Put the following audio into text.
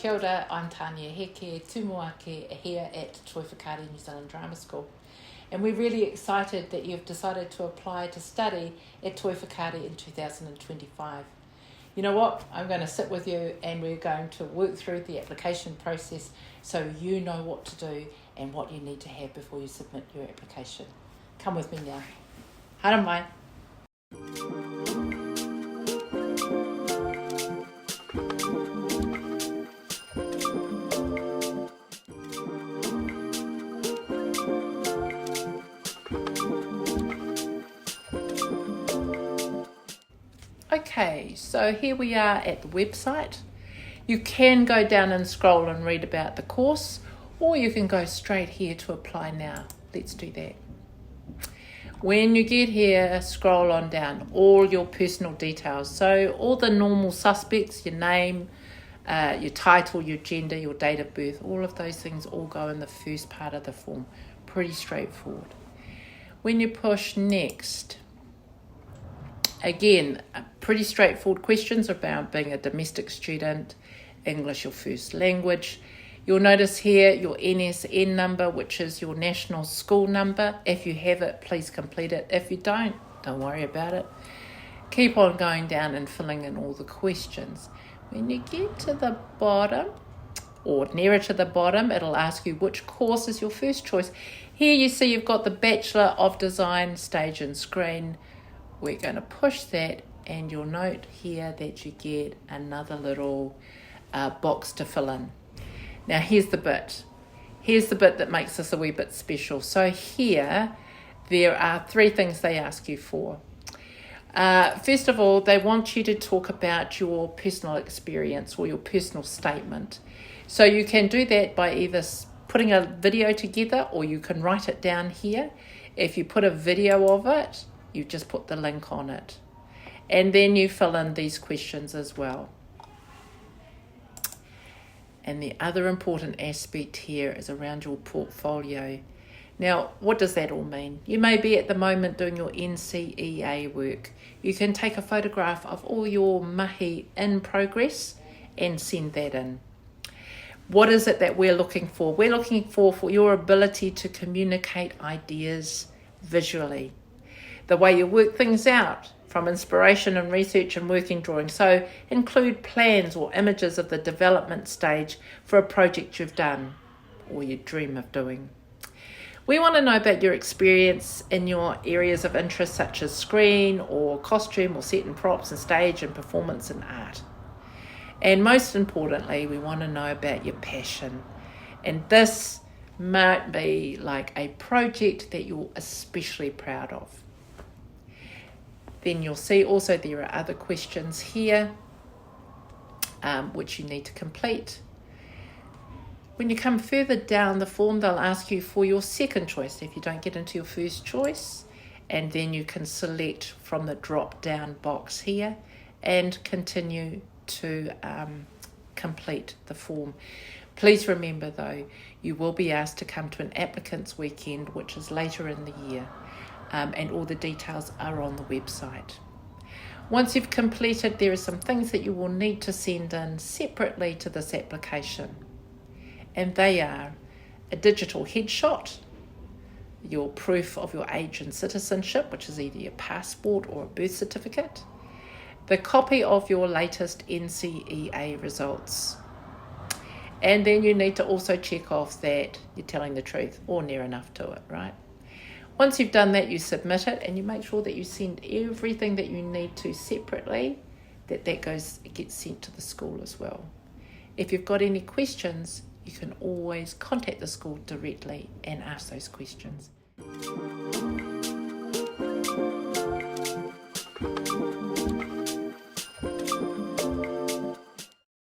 Kia ora, I'm Tanea Heke, Tumuaki, here at Toi Whakaari New Zealand Drama School. And we're really excited that you've decided to apply to study at Toi Whakaari in 2025. You know what? I'm going to sit with you and we're going to work through the application process so you know what to do and what you need to have before you submit your application. Come with me now. Haere mai. Okay, so here we are at the website. You can go down and scroll and read about the course, or you can go straight here to apply now. Let's do that. When you get here, scroll on down, all your personal details. So all the normal suspects, your name, your title, your gender, your date of birth, all of those things all go in the first part of the form. Pretty straightforward. When you push next, again, pretty straightforward questions about being a domestic student, English your first language. You'll notice here your NSN number, which is your national school number. If you have it, please complete it. If you don't worry about it. Keep on going down and filling in all the questions. When you get to the bottom, or nearer to the bottom, it'll ask you which course is your first choice. Here you see you've got the Bachelor of Design, Stage and Screen. We're going to push that, and you'll note here that you get another little box to fill in. Now here's the bit that makes this a wee bit special. So here there are three things they ask you for. First of all, they want you to talk about your personal experience or your personal statement. So you can do that by either putting a video together, or you can write it down here. If you put a video of it, you just put the link on it. And then you fill in these questions as well. And the other important aspect here is around your portfolio. Now, what does that all mean? You may be at the moment doing your NCEA work. You can take a photograph of all your mahi in progress and send that in. What is it that we're looking for? We're looking for your ability to communicate ideas visually. The way you work things out from inspiration and research and working drawing. So include plans or images of the development stage for a project you've done or you dream of doing. We want to know about your experience in your areas of interest such as screen or costume or set and props and stage and performance and art. And most importantly, we want to know about your passion. And this might be like a project that you're especially proud of. Then you'll see also there are other questions here which you need to complete. When you come further down the form, they'll ask you for your second choice if you don't get into your first choice, and then you can select from the drop down box here and continue to complete the form. Please remember though, you will be asked to come to an applicant's weekend, which is later in the year. And all the details are on the website. Once you've completed, there are some things that you will need to send in separately to this application. And they are a digital headshot, your proof of your age and citizenship, which is either your passport or a birth certificate, the copy of your latest NCEA results. And then you need to also check off that you're telling the truth or near enough to it, right? Once you've done that, you submit it and you make sure that you send everything that you need to separately, it gets sent to the school as well. If you've got any questions, you can always contact the school directly and ask those questions.